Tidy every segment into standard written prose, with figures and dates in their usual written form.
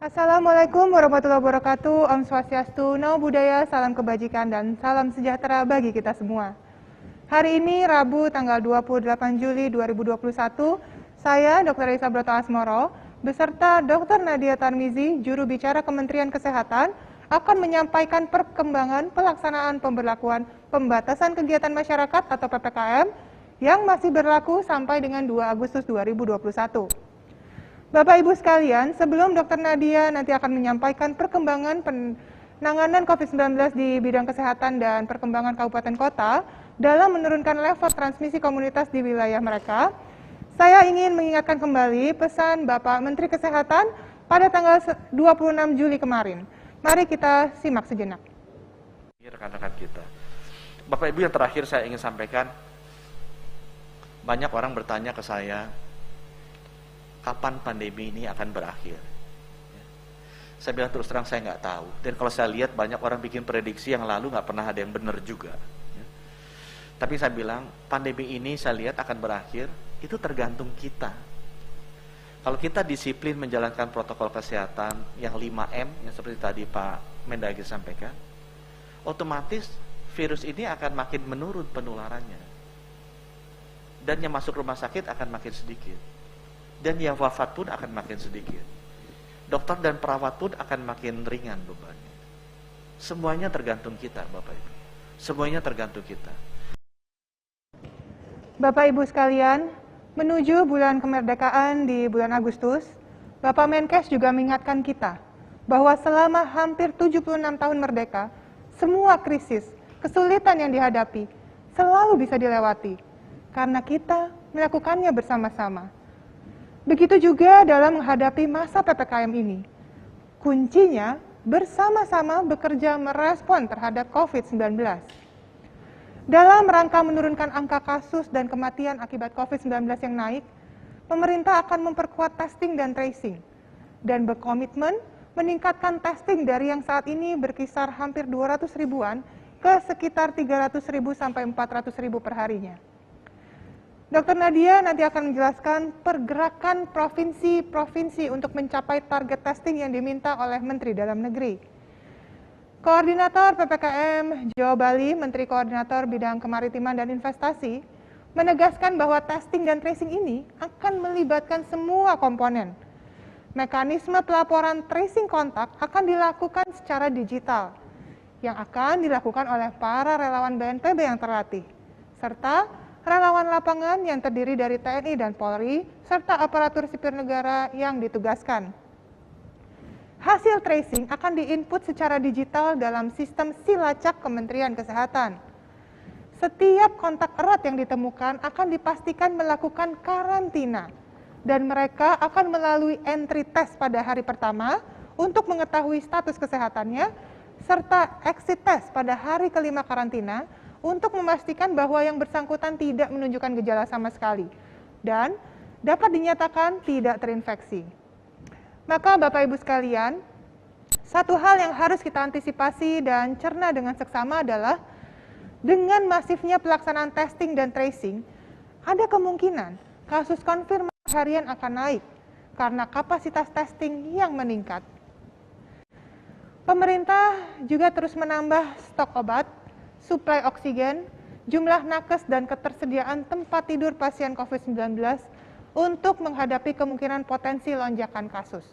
Assalamualaikum warahmatullahi wabarakatuh. Om Swastiastu, Namo Buddhaya, salam kebajikan dan salam sejahtera bagi kita semua. Hari ini Rabu tanggal 28 Juli 2021, saya Dr. Elisa Broto Asmoro beserta Dr. Nadia Tarmizi, juru bicara Kementerian Kesehatan, akan menyampaikan perkembangan pelaksanaan pemberlakuan pembatasan kegiatan masyarakat atau PPKM yang masih berlaku sampai dengan 2 Agustus 2021. Bapak Ibu sekalian, sebelum Dr. Nadia nanti akan menyampaikan perkembangan penanganan COVID-19 di bidang kesehatan dan perkembangan kabupaten kota dalam menurunkan level transmisi komunitas di wilayah mereka, saya ingin mengingatkan kembali pesan Bapak Menteri Kesehatan pada tanggal 26 Juli kemarin. Mari kita simak sejenak. Rekan-rekan kita. Bapak Ibu, yang terakhir saya ingin sampaikan, banyak orang bertanya ke saya, kapan pandemi ini akan berakhir? Saya bilang terus terang saya nggak tahu. Dan kalau saya lihat banyak orang bikin prediksi yang lalu nggak pernah ada yang benar juga. Tapi saya bilang pandemi ini saya lihat akan berakhir, itu tergantung kita. Kalau kita disiplin menjalankan protokol kesehatan yang 5M, yang seperti tadi Pak Mendagri sampaikan, otomatis virus ini akan makin menurun penularannya. Dan yang masuk rumah sakit akan makin sedikit. Dan yang wafat pun akan makin sedikit. Dokter dan perawat pun akan makin ringan bebannya. Semuanya tergantung kita, Bapak Ibu. Semuanya tergantung kita. Bapak Ibu sekalian, menuju bulan kemerdekaan di bulan Agustus, Bapak Menkes juga mengingatkan kita bahwa selama hampir 76 tahun merdeka, semua krisis, kesulitan yang dihadapi selalu bisa dilewati karena kita melakukannya bersama-sama. Begitu juga dalam menghadapi masa PPKM ini. Kuncinya bersama-sama bekerja merespon terhadap COVID-19. Dalam rangka menurunkan angka kasus dan kematian akibat COVID-19 yang naik, pemerintah akan memperkuat testing dan tracing dan berkomitmen meningkatkan testing dari yang saat ini berkisar hampir 200 ribuan ke sekitar 300 ribu sampai 400 ribu per harinya. Dr. Nadia nanti akan menjelaskan pergerakan provinsi-provinsi untuk mencapai target testing yang diminta oleh Menteri Dalam Negeri. Koordinator PPKM Jawa Bali, Menteri Koordinator Bidang Kemaritiman dan Investasi, menegaskan bahwa testing dan tracing ini akan melibatkan semua komponen. Mekanisme pelaporan tracing kontak akan dilakukan secara digital, yang akan dilakukan oleh para relawan BNPB yang terlatih, serta relawan lapangan yang terdiri dari TNI dan Polri, serta aparatur sipil negara yang ditugaskan. Hasil tracing akan diinput secara digital dalam sistem Silacak Kementerian Kesehatan. Setiap kontak erat yang ditemukan akan dipastikan melakukan karantina, dan mereka akan melalui entry test pada hari pertama untuk mengetahui status kesehatannya, serta exit test pada hari kelima karantina, untuk memastikan bahwa yang bersangkutan tidak menunjukkan gejala sama sekali dan dapat dinyatakan tidak terinfeksi. Maka Bapak Ibu sekalian, satu hal yang harus kita antisipasi dan cerna dengan seksama adalah dengan masifnya pelaksanaan testing dan tracing, ada kemungkinan kasus konfirmasi harian akan naik karena kapasitas testing yang meningkat. Pemerintah juga terus menambah stok obat, suplai oksigen, jumlah nakes dan ketersediaan tempat tidur pasien COVID-19 untuk menghadapi kemungkinan potensi lonjakan kasus.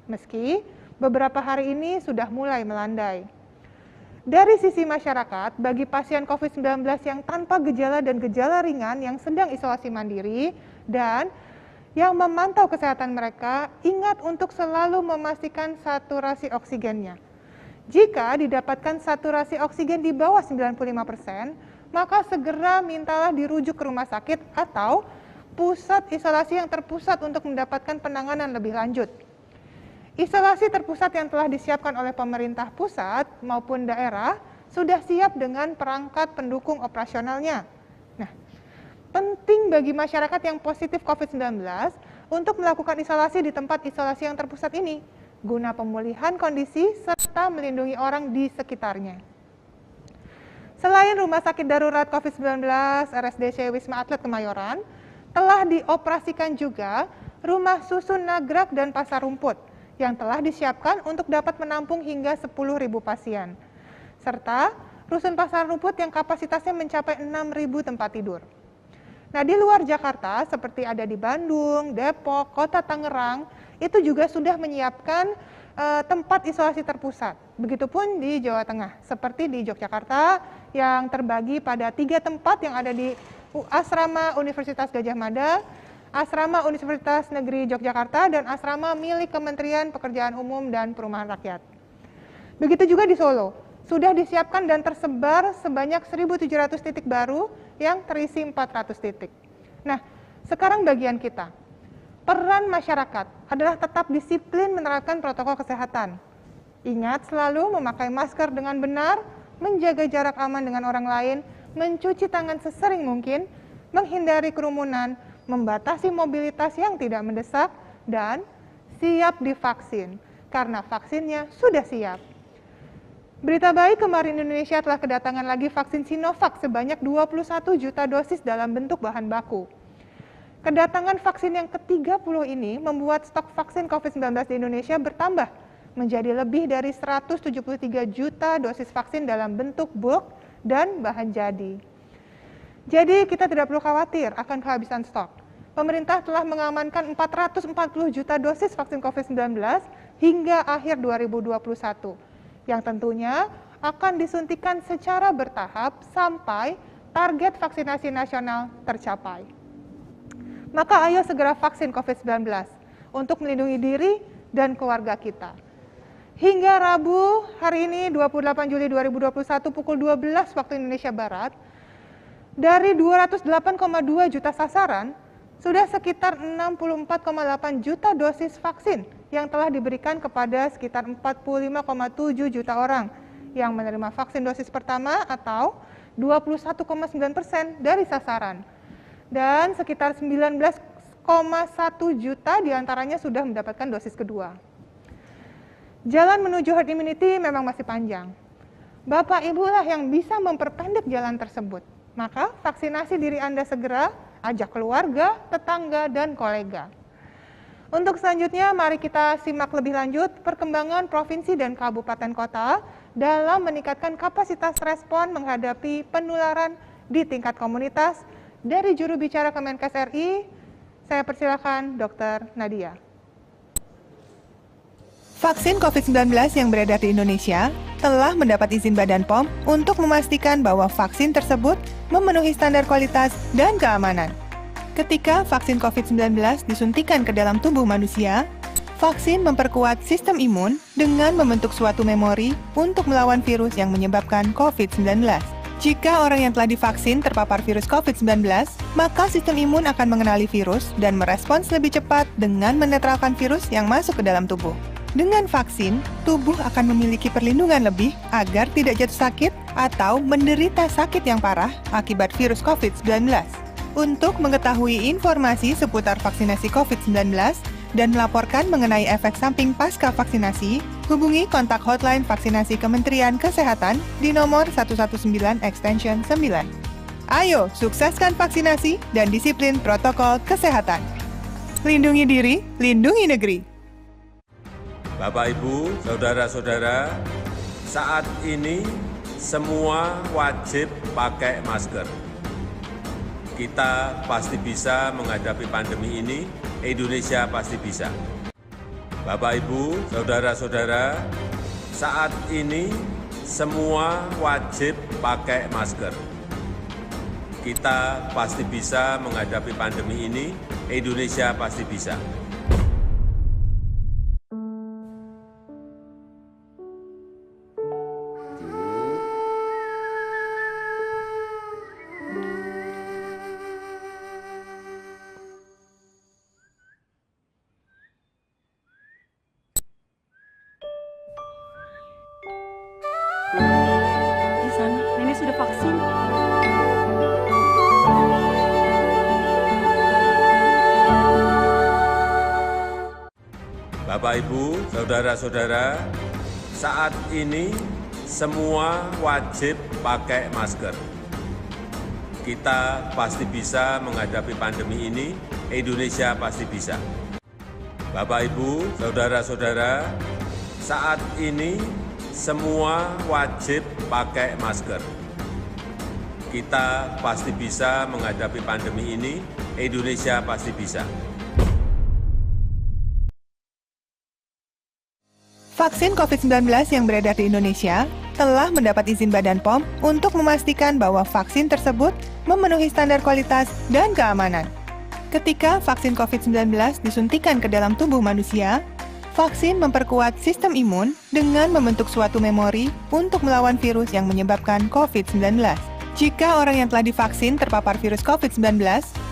Meski beberapa hari ini sudah mulai melandai. Dari sisi masyarakat, bagi pasien COVID-19 yang tanpa gejala dan gejala ringan yang sedang isolasi mandiri dan yang memantau kesehatan mereka, ingat untuk selalu memastikan saturasi oksigennya. Jika didapatkan saturasi oksigen di bawah 95%, maka segera mintalah dirujuk ke rumah sakit atau pusat isolasi yang terpusat untuk mendapatkan penanganan lebih lanjut. Isolasi terpusat yang telah disiapkan oleh pemerintah pusat maupun daerah sudah siap dengan perangkat pendukung operasionalnya. Nah, penting bagi masyarakat yang positif COVID-19 untuk melakukan isolasi di tempat isolasi yang terpusat ini, guna pemulihan kondisi serta melindungi orang di sekitarnya. Selain Rumah Sakit Darurat COVID-19 RSDC Wisma Atlet Kemayoran, telah dioperasikan juga Rumah Susun Nagrak dan Pasar Rumput yang telah disiapkan untuk dapat menampung hingga 10.000 pasien, serta rusun pasar rumput yang kapasitasnya mencapai 6.000 tempat tidur. Nah, di luar Jakarta, seperti ada di Bandung, Depok, Kota Tangerang, itu juga sudah menyiapkan tempat isolasi terpusat. Begitupun di Jawa Tengah, seperti di Yogyakarta yang terbagi pada 3 tempat yang ada di Asrama Universitas Gadjah Mada, Asrama Universitas Negeri Yogyakarta, dan asrama milik Kementerian Pekerjaan Umum dan Perumahan Rakyat. Begitu juga di Solo, sudah disiapkan dan tersebar sebanyak 1.700 titik baru yang terisi 400 titik. Nah, sekarang bagian kita. Peran masyarakat adalah tetap disiplin menerapkan protokol kesehatan. Ingat selalu memakai masker dengan benar, menjaga jarak aman dengan orang lain, mencuci tangan sesering mungkin, menghindari kerumunan, membatasi mobilitas yang tidak mendesak, dan siap divaksin, karena vaksinnya sudah siap. Berita baik, kemarin Indonesia telah kedatangan lagi vaksin Sinovac sebanyak 21 juta dosis dalam bentuk bahan baku. Kedatangan vaksin yang ke-30 ini membuat stok vaksin COVID-19 di Indonesia bertambah menjadi lebih dari 173 juta dosis vaksin dalam bentuk bulk dan bahan jadi. Jadi kita tidak perlu khawatir akan kehabisan stok. Pemerintah telah mengamankan 440 juta dosis vaksin COVID-19 hingga akhir 2021, yang tentunya akan disuntikan secara bertahap sampai target vaksinasi nasional tercapai. Maka ayo segera vaksin COVID-19 untuk melindungi diri dan keluarga kita. Hingga Rabu hari ini 28 Juli 2021 pukul 12 waktu Indonesia Barat, dari 208,2 juta sasaran, sudah sekitar 64,8 juta dosis vaksin yang telah diberikan kepada sekitar 45,7 juta orang yang menerima vaksin dosis pertama atau 21,9% dari sasaran. Dan sekitar 19,1 juta diantaranya sudah mendapatkan dosis kedua. Jalan menuju herd immunity memang masih panjang. Bapak Ibu lah yang bisa memperpendek jalan tersebut. Maka vaksinasi diri Anda segera, ajak keluarga, tetangga, dan kolega. Untuk selanjutnya, mari kita simak lebih lanjut perkembangan provinsi dan kabupaten kota dalam meningkatkan kapasitas respon menghadapi penularan di tingkat komunitas. Dari juru bicara Kemenkes RI, saya persilakan Dr. Nadia. Vaksin COVID-19 yang beredar di Indonesia telah mendapat izin Badan POM untuk memastikan bahwa vaksin tersebut memenuhi standar kualitas dan keamanan. Ketika vaksin COVID-19 disuntikan ke dalam tubuh manusia, vaksin memperkuat sistem imun dengan membentuk suatu memori untuk melawan virus yang menyebabkan COVID-19. Jika orang yang telah divaksin terpapar virus COVID-19, maka sistem imun akan mengenali virus dan merespons lebih cepat dengan menetralkan virus yang masuk ke dalam tubuh. Dengan vaksin, tubuh akan memiliki perlindungan lebih agar tidak jatuh sakit atau menderita sakit yang parah akibat virus COVID-19. Untuk mengetahui informasi seputar vaksinasi COVID-19 dan melaporkan mengenai efek samping pasca vaksinasi, hubungi kontak hotline vaksinasi Kementerian Kesehatan di nomor 119 extension 9. Ayo, sukseskan vaksinasi dan disiplin protokol kesehatan. Lindungi diri, lindungi negeri. Bapak, Ibu, Saudara-saudara, saat ini semua wajib pakai masker. Kita pasti bisa menghadapi pandemi ini, Indonesia pasti bisa. Bapak, Ibu, Saudara-saudara, saat ini semua wajib pakai masker. Kita pasti bisa menghadapi pandemi ini, Indonesia pasti bisa. Di sana, nenek sudah vaksin. Bapak, Ibu, Saudara-saudara, saat ini semua wajib pakai masker. Kita pasti bisa menghadapi pandemi ini, Indonesia pasti bisa. Bapak, Ibu, saudara-saudara, saat ini semua wajib pakai masker. Kita pasti bisa menghadapi pandemi ini, Indonesia pasti bisa. Vaksin COVID-19 yang beredar di Indonesia telah mendapat izin Badan POM untuk memastikan bahwa vaksin tersebut memenuhi standar kualitas dan keamanan. Ketika vaksin COVID-19 disuntikan ke dalam tubuh manusia, vaksin memperkuat sistem imun dengan membentuk suatu memori untuk melawan virus yang menyebabkan COVID-19. Jika orang yang telah divaksin terpapar virus COVID-19,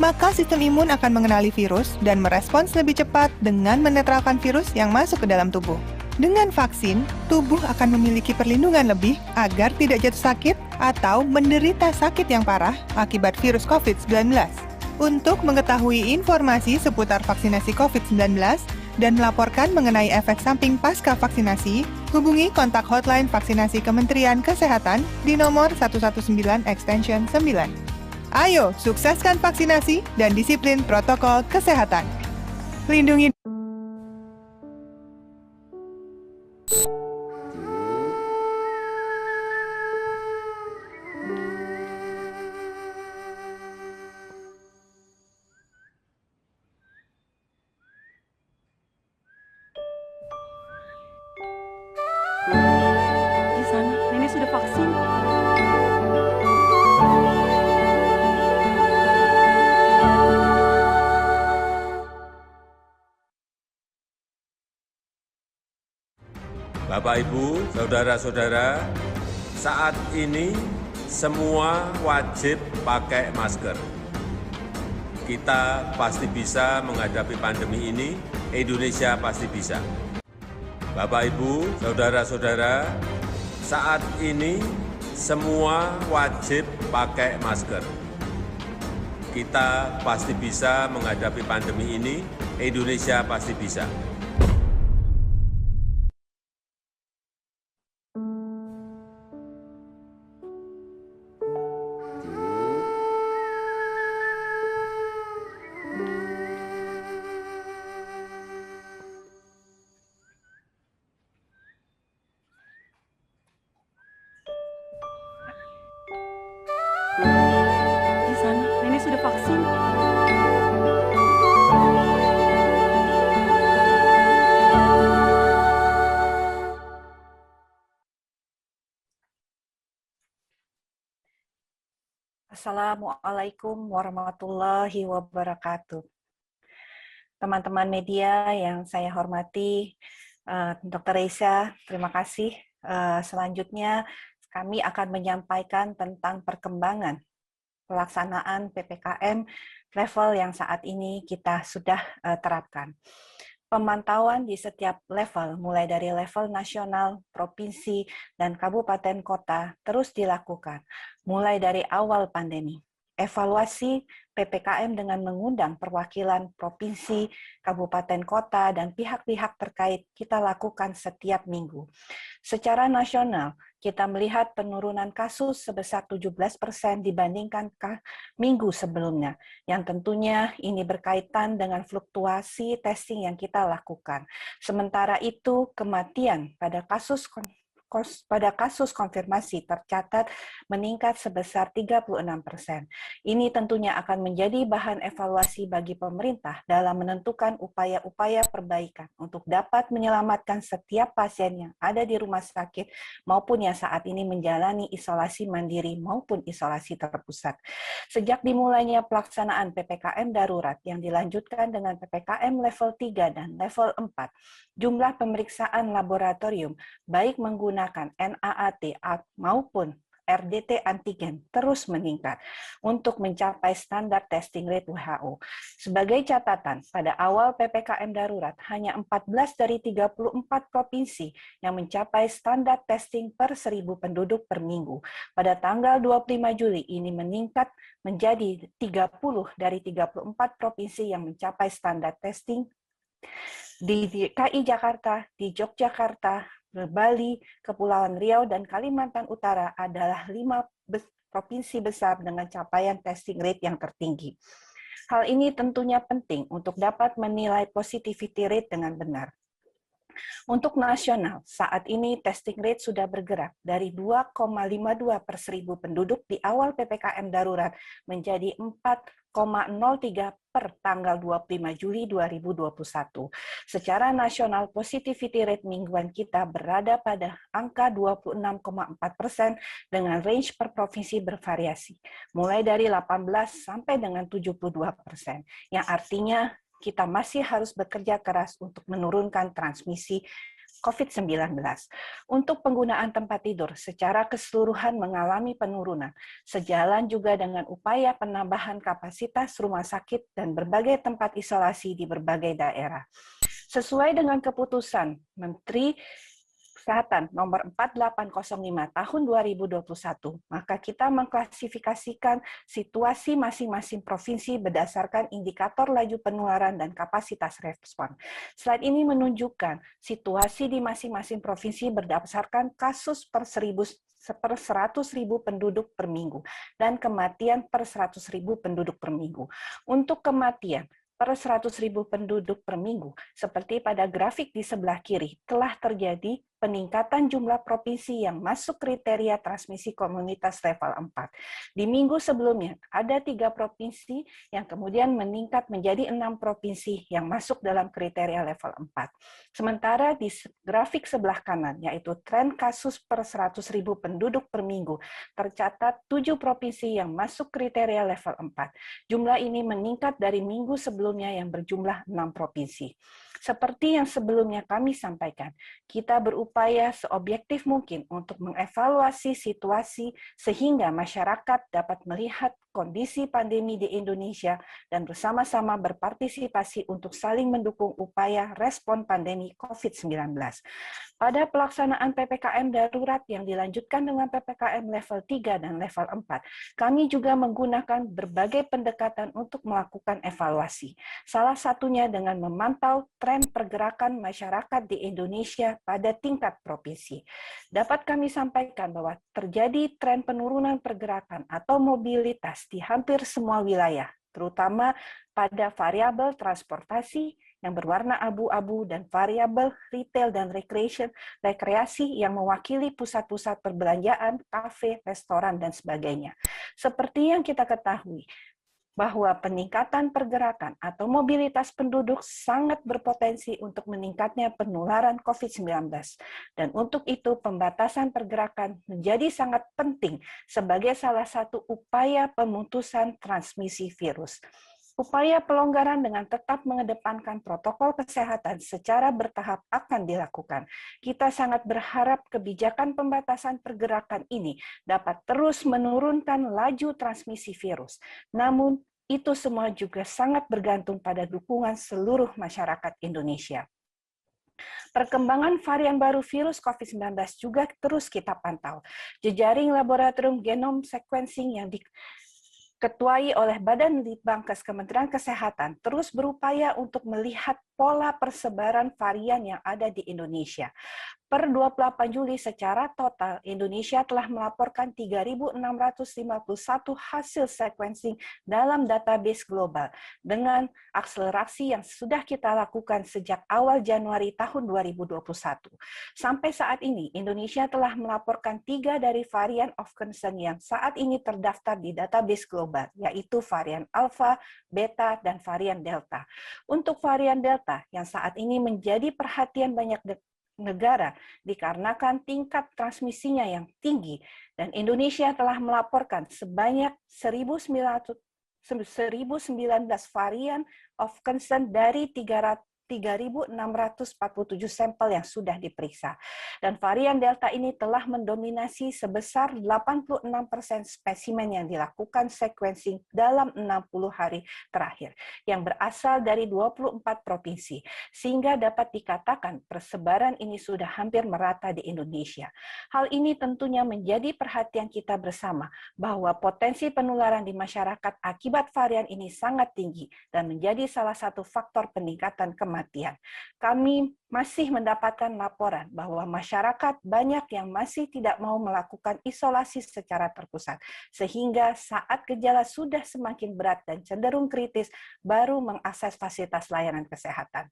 maka sistem imun akan mengenali virus dan merespons lebih cepat dengan menetralkan virus yang masuk ke dalam tubuh. Dengan vaksin, tubuh akan memiliki perlindungan lebih agar tidak jatuh sakit atau menderita sakit yang parah akibat virus COVID-19. Untuk mengetahui informasi seputar vaksinasi COVID-19 dan melaporkan mengenai efek samping pasca vaksinasi, hubungi kontak hotline vaksinasi Kementerian Kesehatan di nomor 119 extension 9. Ayo, sukseskan vaksinasi dan disiplin protokol kesehatan. Lindungi. Di sana, nenek sudah vaksin. Bapak, Ibu, saudara-saudara, saat ini semua wajib pakai masker. Kita pasti bisa menghadapi pandemi ini, Indonesia pasti bisa. Bapak, Ibu, saudara-saudara, saat ini semua wajib pakai masker. Kita pasti bisa menghadapi pandemi ini, Indonesia pasti bisa. Di sana, nenek sudah vaksin. Assalamualaikum warahmatullahi wabarakatuh. Teman-teman media yang saya hormati, Dr. Reisa, terima kasih. Selanjutnya kami akan menyampaikan tentang perkembangan pelaksanaan PPKM level yang saat ini kita sudah terapkan. Pemantauan di setiap level, mulai dari level nasional, provinsi, dan kabupaten kota, terus dilakukan, mulai dari awal pandemi. Evaluasi PPKM dengan mengundang perwakilan provinsi, kabupaten kota, dan pihak-pihak terkait kita lakukan setiap minggu. Secara nasional, kita melihat penurunan kasus sebesar 17% dibandingkan minggu sebelumnya, yang tentunya ini berkaitan dengan fluktuasi testing yang kita lakukan. Sementara itu, kematian pada kasus konfirmasi tercatat meningkat sebesar 36%. Ini tentunya akan menjadi bahan evaluasi bagi pemerintah dalam menentukan upaya-upaya perbaikan untuk dapat menyelamatkan setiap pasien yang ada di rumah sakit maupun yang saat ini menjalani isolasi mandiri maupun isolasi terpusat. Sejak dimulainya pelaksanaan PPKM darurat yang dilanjutkan dengan PPKM level 3 dan level 4, jumlah pemeriksaan laboratorium baik menggunakan NAAT maupun RDT antigen terus meningkat untuk mencapai standar testing rate WHO. Sebagai catatan, pada awal PPKM darurat hanya 14 dari 34 provinsi yang mencapai standar testing per 1.000 penduduk per minggu. Pada tanggal 25 Juli ini meningkat menjadi 30 dari 34 provinsi yang mencapai standar testing di DKI Jakarta, di Yogyakarta, Bali, Kepulauan Riau, dan Kalimantan Utara adalah 5 provinsi besar dengan capaian testing rate yang tertinggi. Hal ini tentunya penting untuk dapat menilai positivity rate dengan benar. Untuk nasional, saat ini testing rate sudah bergerak dari 2,52 per 1000 penduduk di awal PPKM darurat menjadi 4,03 per tanggal 25 Juli 2021. Secara nasional, positivity rate mingguan kita berada pada angka 26,4% dengan range per provinsi bervariasi, mulai dari 18 sampai dengan 72%, yang artinya kita masih harus bekerja keras untuk menurunkan transmisi COVID-19. Untuk penggunaan tempat tidur secara keseluruhan mengalami penurunan, sejalan juga dengan upaya penambahan kapasitas rumah sakit dan berbagai tempat isolasi di berbagai daerah. Sesuai dengan keputusan Menteri Kesehatan nomor 4805 tahun 2021, maka kita mengklasifikasikan situasi masing-masing provinsi berdasarkan indikator laju penularan dan kapasitas respon. Slide ini menunjukkan situasi di masing-masing provinsi berdasarkan kasus per 100.000 penduduk per minggu dan kematian per 100.000 penduduk per minggu. Untuk kematian per 100.000 penduduk per minggu, seperti pada grafik di sebelah kiri, telah terjadi peningkatan jumlah provinsi yang masuk kriteria transmisi komunitas level 4. Di minggu sebelumnya, ada 3 provinsi yang kemudian meningkat menjadi 6 provinsi yang masuk dalam kriteria level 4. Sementara di grafik sebelah kanan, yaitu tren kasus per 100.000 penduduk per minggu, tercatat 7 provinsi yang masuk kriteria level 4. Jumlah ini meningkat dari minggu sebelumnya yang berjumlah 6 provinsi. Seperti yang sebelumnya kami sampaikan, kita berupaya seobjektif mungkin untuk mengevaluasi situasi sehingga masyarakat dapat melihat kondisi pandemi di Indonesia dan bersama-sama berpartisipasi untuk saling mendukung upaya respon pandemi COVID-19. Pada pelaksanaan PPKM darurat yang dilanjutkan dengan PPKM level 3 dan level 4, kami juga menggunakan berbagai pendekatan untuk melakukan evaluasi. Salah satunya dengan memantau tren pergerakan masyarakat di Indonesia pada tingkat provinsi. Dapat kami sampaikan bahwa terjadi tren penurunan pergerakan atau mobilitas di hampir semua wilayah, terutama pada variabel transportasi yang berwarna abu-abu dan variabel retail dan rekreasi yang mewakili pusat-pusat perbelanjaan, kafe, restoran, dan sebagainya. Seperti yang kita ketahui, bahwa peningkatan pergerakan atau mobilitas penduduk sangat berpotensi untuk meningkatnya penularan COVID-19. Dan untuk itu, pembatasan pergerakan menjadi sangat penting sebagai salah satu upaya pemutusan transmisi virus. Upaya pelonggaran dengan tetap mengedepankan protokol kesehatan secara bertahap akan dilakukan. Kita sangat berharap kebijakan pembatasan pergerakan ini dapat terus menurunkan laju transmisi virus. Namun, itu semua juga sangat bergantung pada dukungan seluruh masyarakat Indonesia. Perkembangan varian baru virus COVID-19 juga terus kita pantau. Jejaring laboratorium genome sequencing yang diketuai oleh Badan Litbangkes Kementerian Kesehatan terus berupaya untuk melihat pola persebaran varian yang ada di Indonesia. Per 28 Juli secara total, Indonesia telah melaporkan 3.651 hasil sequencing dalam database global dengan akselerasi yang sudah kita lakukan sejak awal Januari tahun 2021. Sampai saat ini, Indonesia telah melaporkan 3 dari varian of concern yang saat ini terdaftar di database global, yaitu varian Alpha, Beta, dan varian Delta. Untuk varian Delta yang saat ini menjadi perhatian banyak negara dikarenakan tingkat transmisinya yang tinggi, dan Indonesia telah melaporkan sebanyak 1.019 varian of concern dari 3.647 sampel yang sudah diperiksa. Dan varian Delta ini telah mendominasi sebesar 86% spesimen yang dilakukan sequencing dalam 60 hari terakhir, yang berasal dari 24 provinsi, sehingga dapat dikatakan persebaran ini sudah hampir merata di Indonesia. Hal ini tentunya menjadi perhatian kita bersama, bahwa potensi penularan di masyarakat akibat varian ini sangat tinggi dan menjadi salah satu faktor peningkatan kematian kematian. Kami masih mendapatkan laporan bahwa masyarakat banyak yang masih tidak mau melakukan isolasi secara terpusat, sehingga saat gejala sudah semakin berat dan cenderung kritis, baru mengakses fasilitas layanan kesehatan.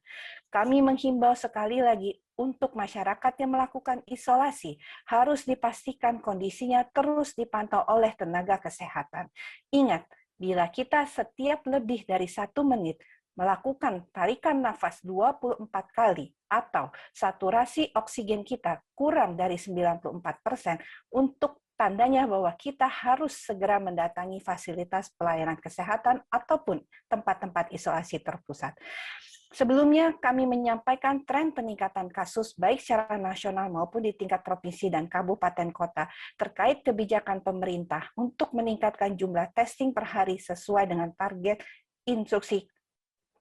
Kami menghimbau sekali lagi untuk masyarakat yang melakukan isolasi harus dipastikan kondisinya terus dipantau oleh tenaga kesehatan. Ingat, bila kita setiap lebih dari 1 menit melakukan tarikan nafas 24 kali atau saturasi oksigen kita kurang dari 94%, untuk tandanya bahwa kita harus segera mendatangi fasilitas pelayanan kesehatan ataupun tempat-tempat isolasi terpusat. Sebelumnya, kami menyampaikan tren peningkatan kasus baik secara nasional maupun di tingkat provinsi dan kabupaten kota terkait kebijakan pemerintah untuk meningkatkan jumlah testing per hari sesuai dengan target instruksi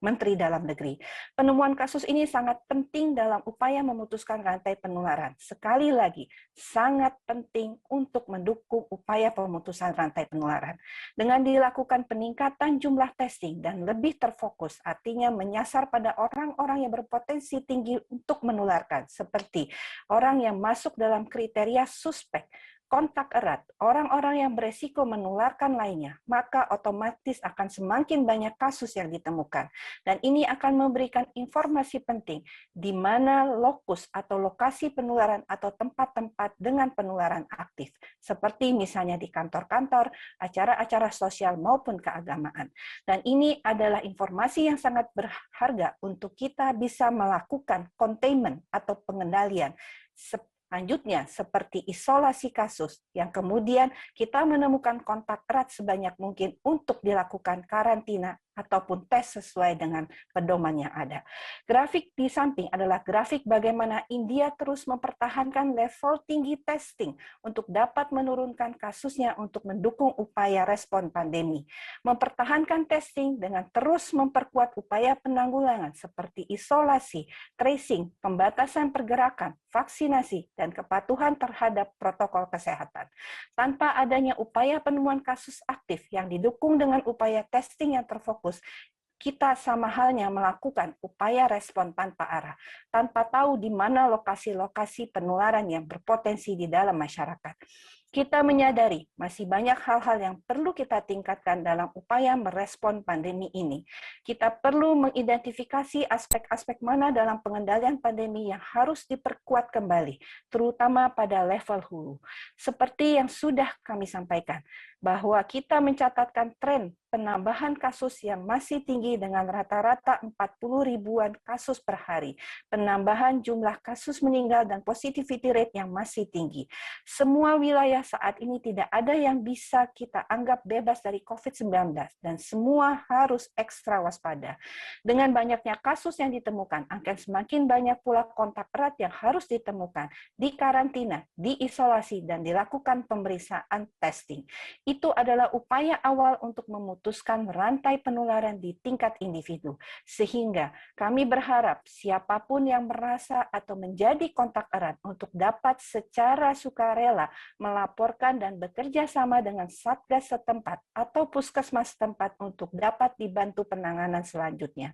Menteri Dalam Negeri. Penemuan kasus ini sangat penting dalam upaya memutuskan rantai penularan. Sekali lagi, sangat penting untuk mendukung upaya pemutusan rantai penularan. Dengan dilakukan peningkatan jumlah testing dan lebih terfokus, artinya menyasar pada orang-orang yang berpotensi tinggi untuk menularkan, seperti orang yang masuk dalam kriteria suspek, kontak erat, orang-orang yang beresiko menularkan lainnya, maka otomatis akan semakin banyak kasus yang ditemukan. Dan ini akan memberikan informasi penting di mana lokus atau lokasi penularan atau tempat-tempat dengan penularan aktif, seperti misalnya di kantor-kantor, acara-acara sosial maupun keagamaan. Dan ini adalah informasi yang sangat berharga untuk kita bisa melakukan containment atau pengendalian. Selanjutnya, seperti isolasi kasus, yang kemudian kita menemukan kontak erat sebanyak mungkin untuk dilakukan karantina ataupun tes sesuai dengan pedoman yang ada. Grafik di samping adalah grafik bagaimana India terus mempertahankan level tinggi testing untuk dapat menurunkan kasusnya untuk mendukung upaya respon pandemi. Mempertahankan testing dengan terus memperkuat upaya penanggulangan seperti isolasi, tracing, pembatasan pergerakan, vaksinasi, dan kepatuhan terhadap protokol kesehatan. Tanpa adanya upaya penemuan kasus aktif yang didukung dengan upaya testing yang terfokus, kita sama halnya melakukan upaya respon tanpa arah, tanpa tahu di mana lokasi-lokasi penularan yang berpotensi di dalam masyarakat. Kita menyadari masih banyak hal-hal yang perlu kita tingkatkan dalam upaya merespon pandemi ini. Kita perlu mengidentifikasi aspek-aspek mana dalam pengendalian pandemi yang harus diperkuat kembali, terutama pada level hulu. Seperti yang sudah kami sampaikan, bahwa kita mencatatkan tren penambahan kasus yang masih tinggi dengan rata-rata 40 ribuan kasus per hari, penambahan jumlah kasus meninggal dan positivity rate yang masih tinggi. Semua wilayah saat ini tidak ada yang bisa kita anggap bebas dari COVID-19 dan semua harus ekstra waspada. Dengan banyaknya kasus yang ditemukan, akan semakin banyak pula kontak erat yang harus ditemukan, dikarantina, diisolasi, dan dilakukan pemeriksaan testing. Itu adalah upaya awal untuk memutuskan rantai penularan di tingkat individu. Sehingga kami berharap siapapun yang merasa atau menjadi kontak erat untuk dapat secara sukarela melaporkan dan bekerja sama dengan Satgas setempat atau puskesmas setempat untuk dapat dibantu penanganan selanjutnya.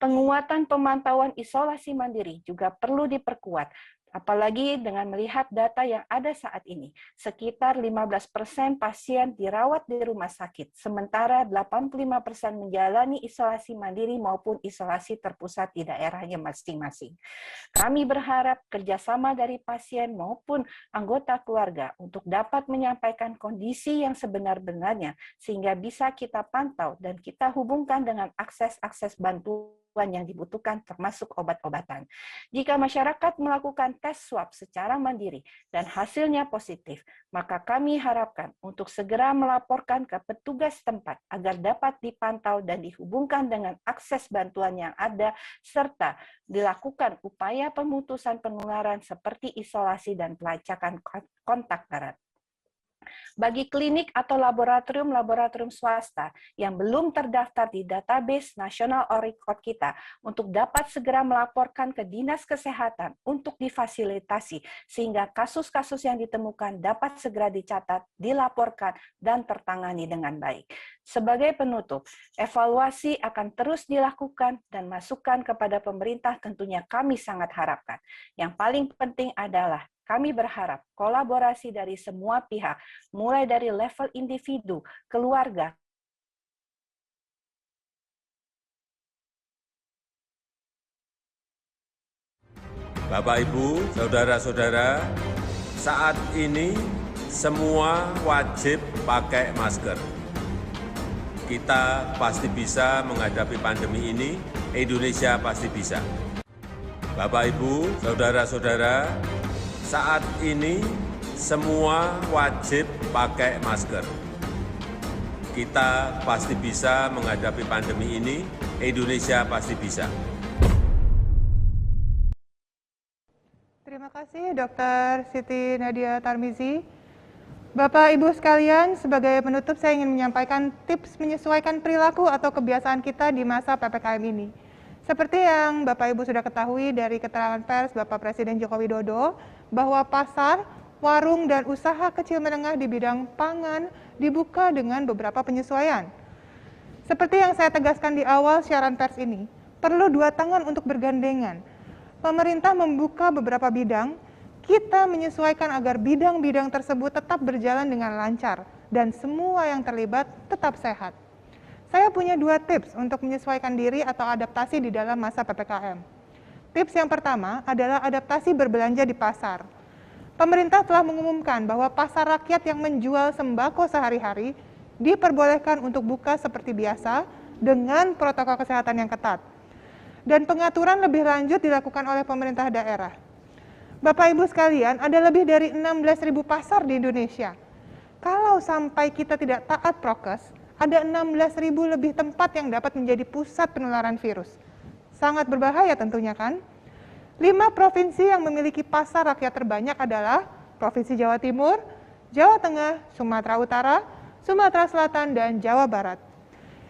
Penguatan pemantauan isolasi mandiri juga perlu diperkuat. Apalagi dengan melihat data yang ada saat ini, sekitar 15% pasien dirawat di rumah sakit, sementara 85% menjalani isolasi mandiri maupun isolasi terpusat di daerahnya masing-masing. Kami berharap kerjasama dari pasien maupun anggota keluarga untuk dapat menyampaikan kondisi yang sebenar-benarnya, sehingga bisa kita pantau dan kita hubungkan dengan akses-akses bantuan yang dibutuhkan termasuk obat-obatan. Jika masyarakat melakukan tes swab secara mandiri dan hasilnya positif, maka kami harapkan untuk segera melaporkan ke petugas tempat agar dapat dipantau dan dihubungkan dengan akses bantuan yang ada serta dilakukan upaya pemutusan penularan seperti isolasi dan pelacakan kontak erat. Bagi klinik atau laboratorium-laboratorium swasta yang belum terdaftar di database nasional ORICOD kita untuk dapat segera melaporkan ke Dinas Kesehatan untuk difasilitasi sehingga kasus-kasus yang ditemukan dapat segera dicatat, dilaporkan, dan tertangani dengan baik. Sebagai penutup, evaluasi akan terus dilakukan dan masukan kepada pemerintah tentunya kami sangat harapkan. Yang paling penting adalah kami berharap kolaborasi dari semua pihak, mulai dari level individu, keluarga, Bapak, Ibu, Saudara-saudara, saat ini semua wajib pakai masker. Kita pasti bisa menghadapi pandemi ini, Indonesia pasti bisa. Bapak, Ibu, Saudara-saudara, saat ini semua wajib pakai masker. Kita pasti bisa menghadapi pandemi ini, Indonesia pasti bisa. Terima kasih Dr. Siti Nadia Tarmizi. Bapak Ibu sekalian, sebagai penutup saya ingin menyampaikan tips menyesuaikan perilaku atau kebiasaan kita di masa PPKM ini. Seperti yang Bapak Ibu sudah ketahui dari keterangan pers Bapak Presiden Joko Widodo, bahwa pasar, warung, dan usaha kecil menengah di bidang pangan dibuka dengan beberapa penyesuaian. Seperti yang saya tegaskan di awal siaran pers ini, perlu dua tangan untuk bergandengan. Pemerintah membuka beberapa bidang, kita menyesuaikan agar bidang-bidang tersebut tetap berjalan dengan lancar dan semua yang terlibat tetap sehat. Saya punya dua tips untuk menyesuaikan diri atau adaptasi di dalam masa PPKM. Tips yang pertama adalah adaptasi berbelanja di pasar. Pemerintah telah mengumumkan bahwa pasar rakyat yang menjual sembako sehari-hari diperbolehkan untuk buka seperti biasa dengan protokol kesehatan yang ketat. Dan pengaturan lebih lanjut dilakukan oleh pemerintah daerah. Bapak Ibu sekalian, ada lebih dari 16.000 pasar di Indonesia. Kalau sampai kita tidak taat prokes, ada 16.000 lebih tempat yang dapat menjadi pusat penularan virus. Sangat berbahaya tentunya kan? 5 provinsi yang memiliki pasar rakyat terbanyak adalah Provinsi Jawa Timur, Jawa Tengah, Sumatera Utara, Sumatera Selatan, dan Jawa Barat.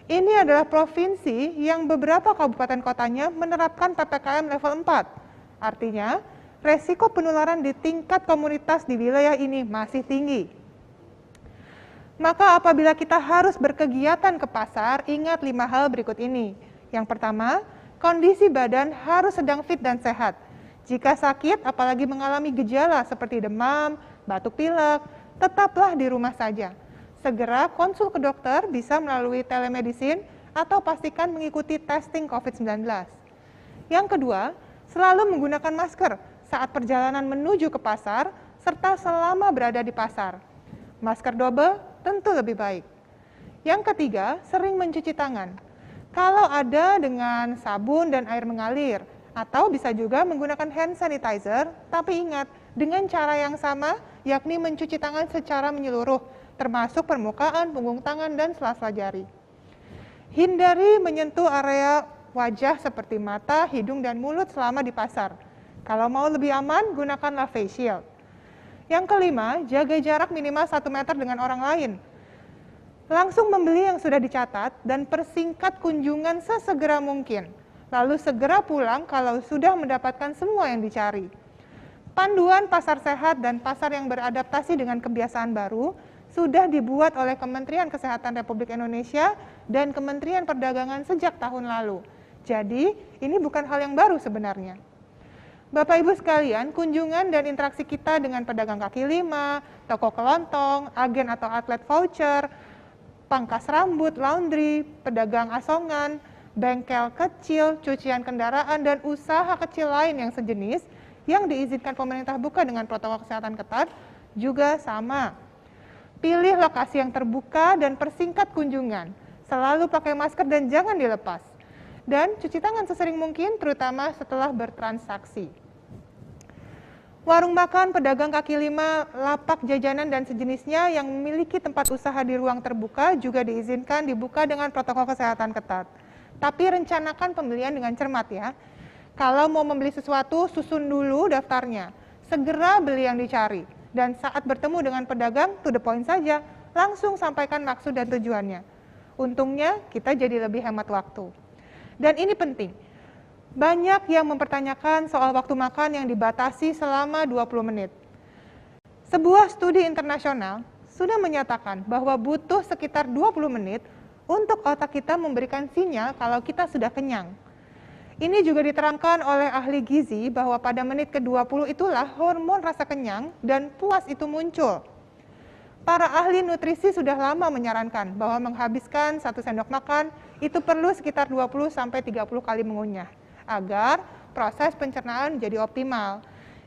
Ini adalah provinsi yang beberapa kabupaten kotanya menerapkan PPKM level 4. Artinya, resiko penularan di tingkat komunitas di wilayah ini masih tinggi. Maka apabila kita harus berkegiatan ke pasar, ingat 5 hal berikut ini. Yang pertama, kondisi badan harus sedang fit dan sehat. Jika sakit, apalagi mengalami gejala seperti demam, batuk pilek, tetaplah di rumah saja. Segera konsul ke dokter bisa melalui telemedicine atau pastikan mengikuti testing COVID-19. Yang kedua, selalu menggunakan masker saat perjalanan menuju ke pasar serta selama berada di pasar. Masker double tentu lebih baik. Yang ketiga, sering mencuci tangan. Kalau ada dengan sabun dan air mengalir, atau bisa juga menggunakan hand sanitizer, tapi ingat, dengan cara yang sama, yakni mencuci tangan secara menyeluruh, termasuk permukaan, punggung tangan, dan sela-sela jari. Hindari menyentuh area wajah seperti mata, hidung, dan mulut selama di pasar. Kalau mau lebih aman, gunakanlah face shield. Yang kelima, jaga jarak minimal 1 meter dengan orang lain. Langsung membeli yang sudah dicatat dan persingkat kunjungan sesegera mungkin. Lalu segera pulang kalau sudah mendapatkan semua yang dicari. Panduan pasar sehat dan pasar yang beradaptasi dengan kebiasaan baru sudah dibuat oleh Kementerian Kesehatan Republik Indonesia dan Kementerian Perdagangan sejak tahun lalu. Jadi, ini bukan hal yang baru sebenarnya. Bapak Ibu sekalian, kunjungan dan interaksi kita dengan pedagang kaki lima, toko kelontong, agen atau outlet voucher, pangkas rambut, laundry, pedagang asongan, bengkel kecil, cucian kendaraan, dan usaha kecil lain yang sejenis yang diizinkan pemerintah buka dengan protokol kesehatan ketat juga sama. Pilih lokasi yang terbuka dan persingkat kunjungan. Selalu pakai masker dan jangan dilepas. Dan cuci tangan sesering mungkin, terutama setelah bertransaksi. Warung makan, pedagang kaki lima, lapak jajanan, dan sejenisnya yang memiliki tempat usaha di ruang terbuka juga diizinkan dibuka dengan protokol kesehatan ketat. Tapi rencanakan pembelian dengan cermat ya. Kalau mau membeli sesuatu, susun dulu daftarnya. Segera beli yang dicari. dan saat bertemu dengan pedagang, to the point saja, langsung sampaikan maksud dan tujuannya. Untungnya kita jadi lebih hemat waktu. Dan ini penting, banyak yang mempertanyakan soal waktu makan yang dibatasi selama 20 menit. Sebuah studi internasional sudah menyatakan bahwa butuh sekitar 20 menit untuk otak kita memberikan sinyal kalau kita sudah kenyang. Ini juga diterangkan oleh ahli gizi bahwa pada menit ke-20 itulah hormon rasa kenyang dan puas itu muncul. Para ahli nutrisi sudah lama menyarankan bahwa menghabiskan 1 sendok makan itu perlu sekitar 20-30 kali mengunyah agar proses pencernaan jadi optimal.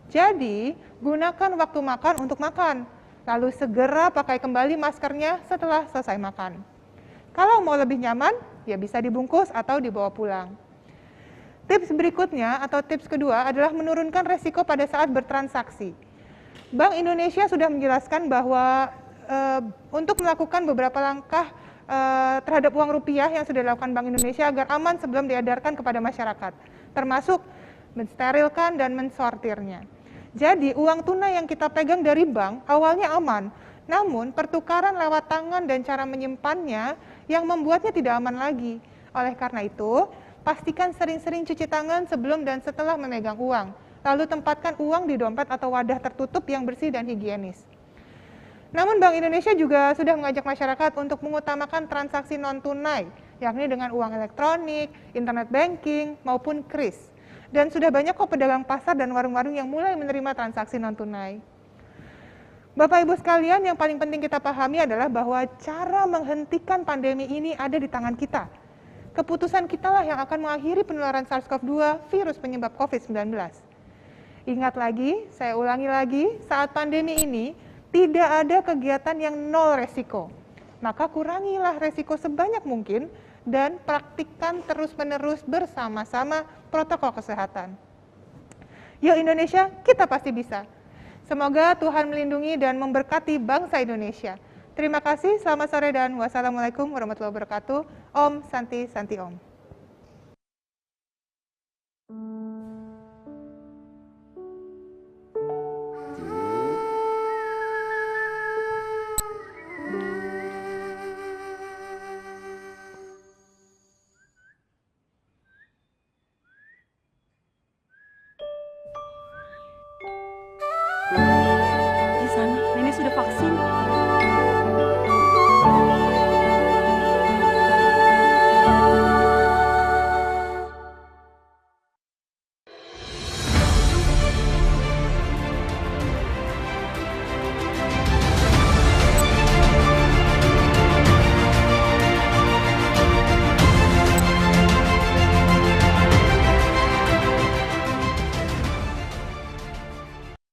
Jadi, gunakan waktu makan untuk makan, lalu segera pakai kembali maskernya setelah selesai makan. Kalau mau lebih nyaman, ya bisa dibungkus atau dibawa pulang. Tips berikutnya atau tips kedua adalah menurunkan resiko pada saat bertransaksi. Bank Indonesia sudah menjelaskan bahwa untuk melakukan beberapa langkah terhadap uang rupiah yang sudah dilakukan Bank Indonesia agar aman sebelum diedarkan kepada masyarakat, termasuk mensterilkan dan mensortirnya. Jadi uang tunai yang kita pegang dari bank awalnya aman, namun pertukaran lewat tangan dan cara menyimpannya yang membuatnya tidak aman lagi. Oleh karena itu, pastikan sering-sering cuci tangan sebelum dan setelah memegang uang, lalu tempatkan uang di dompet atau wadah tertutup yang bersih dan higienis. Namun Bank Indonesia juga sudah mengajak masyarakat untuk mengutamakan transaksi non-tunai, yakni dengan uang elektronik, internet banking, maupun kris. Dan sudah banyak kok pedagang pasar dan warung-warung yang mulai menerima transaksi non-tunai. Bapak Ibu sekalian, yang paling penting kita pahami adalah bahwa cara menghentikan pandemi ini ada di tangan kita. Keputusan kitalah yang akan mengakhiri penularan SARS-CoV-2, virus penyebab COVID-19. Ingat lagi, saya ulangi lagi, saat pandemi ini tidak ada kegiatan yang nol resiko. Maka kurangilah resiko sebanyak mungkin dan praktikkan terus-menerus bersama-sama protokol kesehatan. Yuk Indonesia, kita pasti bisa. Semoga Tuhan melindungi dan memberkati bangsa Indonesia. Terima kasih, selamat sore dan wassalamualaikum warahmatullahi wabarakatuh. Om Santi Santi Om.